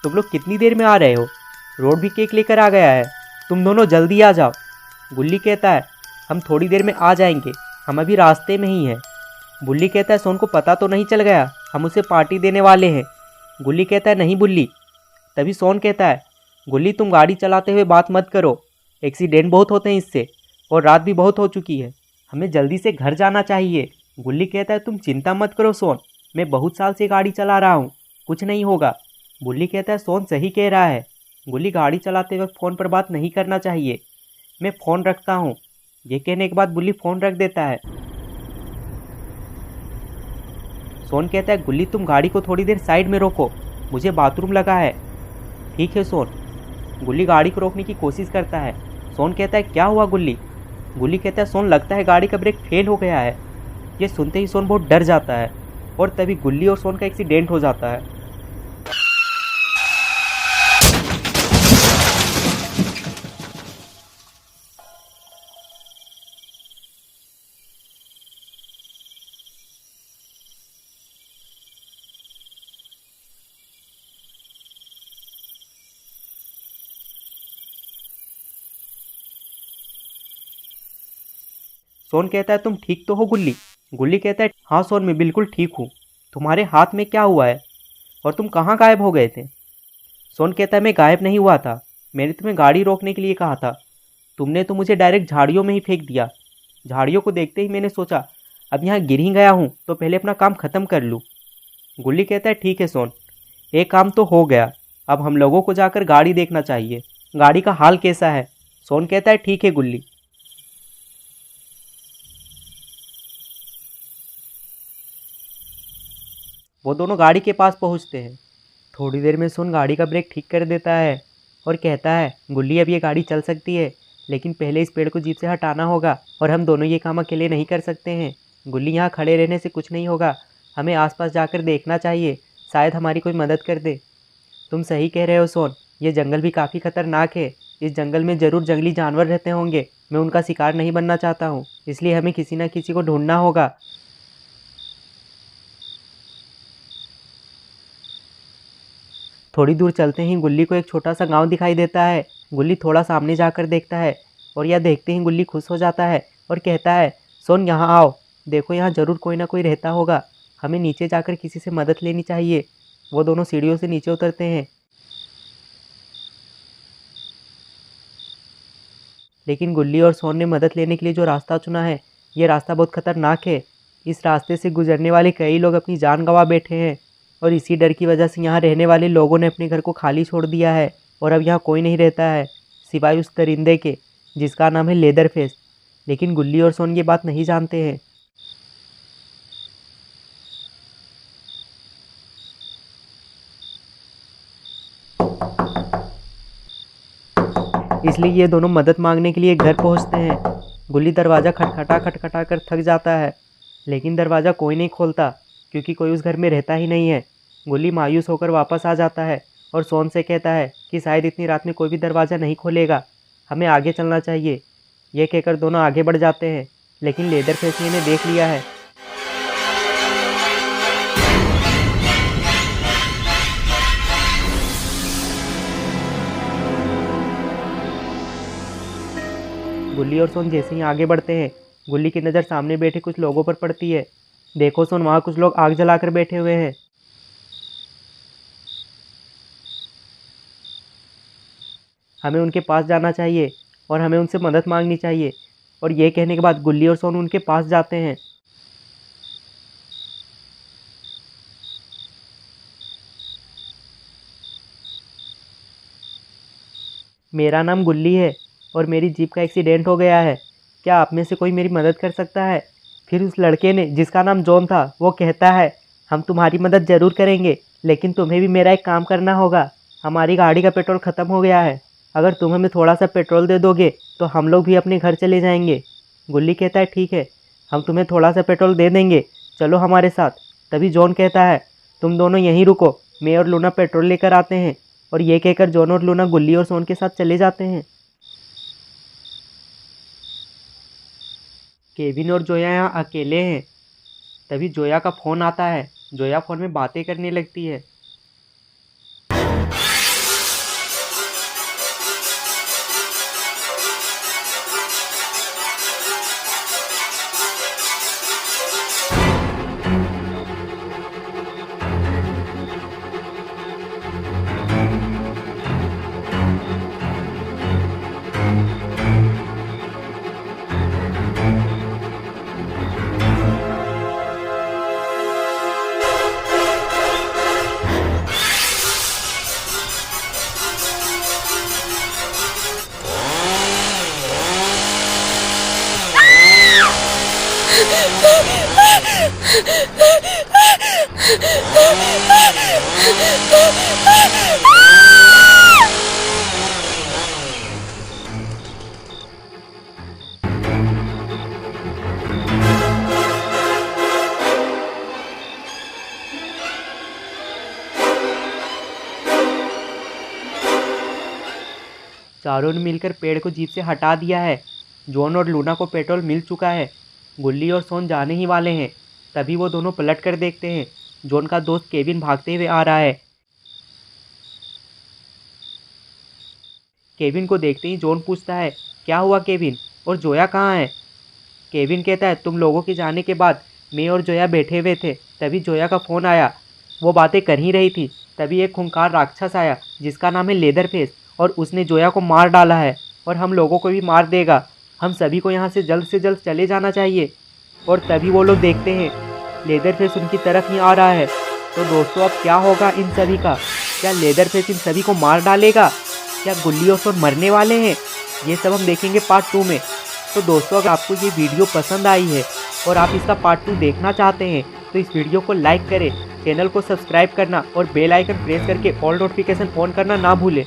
तुम लोग कितनी देर में आ रहे हो? रोड भी केक लेकर आ गया है, तुम दोनों जल्दी आ जाओ। गुल्ली कहता है हम थोड़ी देर में आ जाएंगे, हम अभी रास्ते में ही हैं। बुल्ली कहता है सोन को पता तो नहीं चल गया, हम उसे पार्टी देने वाले हैं। गुल्ली कहता है नहीं बुल्ली। तभी सोन कहता है गुल्ली तुम गाड़ी चलाते हुए बात मत करो, एक्सीडेंट बहुत होते हैं इससे, और रात भी बहुत हो चुकी है, हमें जल्दी से घर जाना चाहिए। गुल्ली कहता है तुम चिंता मत करो सोन, मैं बहुत साल से गाड़ी चला रहा हूँ, कुछ नहीं होगा। बुल्ली कहता है सोन सही कह रहा है, गुल्ली गाड़ी चलाते वक्त फ़ोन पर बात नहीं करना चाहिए, मैं फ़ोन रखता हूँ। ये कहने के बाद बुल्ली फ़ोन रख देता है। सोन कहता है गुल्ली तुम गाड़ी को थोड़ी देर साइड में रोको, मुझे बाथरूम लगा है। ठीक है सोन। गुल्ली गाड़ी को रोकने की कोशिश करता है। सोन कहता है क्या हुआ गुल्ली? गुल्ली कहता है सोन लगता है गाड़ी का ब्रेक फेल हो गया है। ये सुनते ही सोन बहुत डर जाता है और तभी गुल्ली और सोन का एक्सीडेंट हो जाता है। सोन कहता है तुम ठीक तो हो गुल्ली? गुल्ली कहता है हाँ सोन मैं बिल्कुल ठीक हूँ, तुम्हारे हाथ में क्या हुआ है और तुम कहाँ गायब हो गए थे? सोन कहता है मैं गायब नहीं हुआ था, मैंने तुम्हें गाड़ी रोकने के लिए कहा था, तुमने तो मुझे डायरेक्ट झाड़ियों में ही फेंक दिया। झाड़ियों को देखते ही मैंने सोचा अब यहाँ गिर ही गया हूँ तो पहले अपना काम ख़त्म कर लूँ। गुल्ली कहता है ठीक है सोन, एक काम तो हो गया, अब हम लोगों को जाकर गाड़ी देखना चाहिए, गाड़ी का हाल कैसा है? सोन कहता है ठीक है गुल्ली। वो दोनों गाड़ी के पास पहुंचते हैं। थोड़ी देर में सोन गाड़ी का ब्रेक ठीक कर देता है और कहता है गुल्ली अब ये गाड़ी चल सकती है, लेकिन पहले इस पेड़ को जीप से हटाना होगा और हम दोनों ये काम अकेले नहीं कर सकते हैं। गुल्ली यहाँ खड़े रहने से कुछ नहीं होगा, हमें आसपास जाकर देखना चाहिए, शायद हमारी कोई मदद कर दे। तुम सही कह रहे हो सोन, ये जंगल भी काफ़ी खतरनाक है, इस जंगल में ज़रूर जंगली जानवर रहते होंगे, मैं उनका शिकार नहीं बनना चाहता हूँ, इसलिए हमें किसी न किसी को ढूंढना होगा। थोड़ी दूर चलते ही गुल्ली को एक छोटा सा गांव दिखाई देता है। गुल्ली थोड़ा सामने जाकर देखता है और यह देखते ही गुल्ली खुश हो जाता है और कहता है सोन यहाँ आओ, देखो यहाँ ज़रूर कोई ना कोई रहता होगा, हमें नीचे जाकर किसी से मदद लेनी चाहिए। वो दोनों सीढ़ियों से नीचे उतरते हैं, लेकिन गुल्ली और सोन ने मदद लेने के लिए जो रास्ता चुना है ये रास्ता बहुत खतरनाक है। इस रास्ते से गुजरने वाले कई लोग अपनी जान गंवा बैठे हैं और इसी डर की वजह से यहाँ रहने वाले लोगों ने अपने घर को खाली छोड़ दिया है और अब यहाँ कोई नहीं रहता है सिवाय उस दरिंदे के जिसका नाम है लेदर फेस। लेकिन गुल्ली और सोन ये बात नहीं जानते हैं। इसलिए ये दोनों मदद मांगने के लिए घर पहुंचते हैं। गुल्ली दरवाज़ा खटखटा कर थक जाता है, लेकिन दरवाज़ा कोई नहीं खोलता क्योंकि कोई उस घर में रहता ही नहीं है। गुल्ली मायूस होकर वापस आ जाता है और सोन से कहता है कि शायद इतनी रात में कोई भी दरवाज़ा नहीं खोलेगा, हमें आगे चलना चाहिए। ये कहकर दोनों आगे बढ़ जाते हैं, लेकिन लेदर फेस ने इन्हें देख लिया है। गुल्ली और सोन जैसे ही आगे बढ़ते हैं, गुल्ली की नज़र सामने बैठे कुछ लोगों पर पड़ती है। देखो सोन, वहाँ कुछ लोग आग जलाकर बैठे हुए हैं। हमें उनके पास जाना चाहिए और हमें उनसे मदद मांगनी चाहिए। और ये कहने के बाद गुल्ली और सोन उनके पास जाते हैं। मेरा नाम गुल्ली है और मेरी जीप का एक्सीडेंट हो गया है, क्या आप में से कोई मेरी मदद कर सकता है? फिर उस लड़के ने, जिसका नाम जॉन था, वो कहता है हम तुम्हारी मदद ज़रूर करेंगे, लेकिन तुम्हें भी मेरा एक काम करना होगा। हमारी गाड़ी का पेट्रोल ख़त्म हो गया है, अगर तुम हमें थोड़ा सा पेट्रोल दे दोगे तो हम लोग भी अपने घर चले जाएंगे। गुल्ली कहता है ठीक है, हम तुम्हें थोड़ा सा पेट्रोल दे देंगे, चलो हमारे साथ। तभी जॉन कहता है तुम दोनों यहीं रुको, मैं और लूना पेट्रोल लेकर आते हैं। और ये कहकर जॉन और लूना गुल्ली और सोन के साथ चले जाते हैं। केविन और जोया यहाँ अकेले हैं। तभी जोया का फ़ोन आता है। जोया फ़ोन में बातें करने लगती है। चारों ने मिलकर पेड़ को जीप से हटा दिया है। जॉन और लूना को पेट्रोल मिल चुका है। गुल्ली और सोन जाने ही वाले हैं। तभी वो दोनों पलट कर देखते हैं। जॉन का दोस्त केविन भागते हुए आ रहा है। केविन को देखते ही जॉन पूछता है, क्या हुआ केविन, और जोया कहाँ है? केविन कहता है, तुम लोगों के जाने के बाद मैं और जोया बैठे हुए थे, तभी जोया का फ़ोन आया। वो बातें कर ही रही थी, तभी एक खूंखार राक्षस आया जिसका नाम है लेदरफेस, और उसने जोया को मार डाला है और हम लोगों को भी मार देगा। हम सभी को यहाँ से जल्द चले जाना चाहिए। और तभी वो लोग देखते हैं लेदरफेस उनकी तरफ ही आ रहा है। तो दोस्तों, अब क्या होगा इन सभी का? क्या लेदरफेस इन सभी को मार डालेगा? क्या गुल्ली और सोन मरने वाले हैं? ये सब हम देखेंगे पार्ट 2 में। तो दोस्तों, अगर आपको ये वीडियो पसंद आई है और आप इसका पार्ट 2 देखना चाहते हैं तो इस वीडियो को लाइक करें, चैनल को सब्सक्राइब करना और बेल आइकन प्रेस करके ऑल नोटिफिकेशन ऑन करना ना भूलें।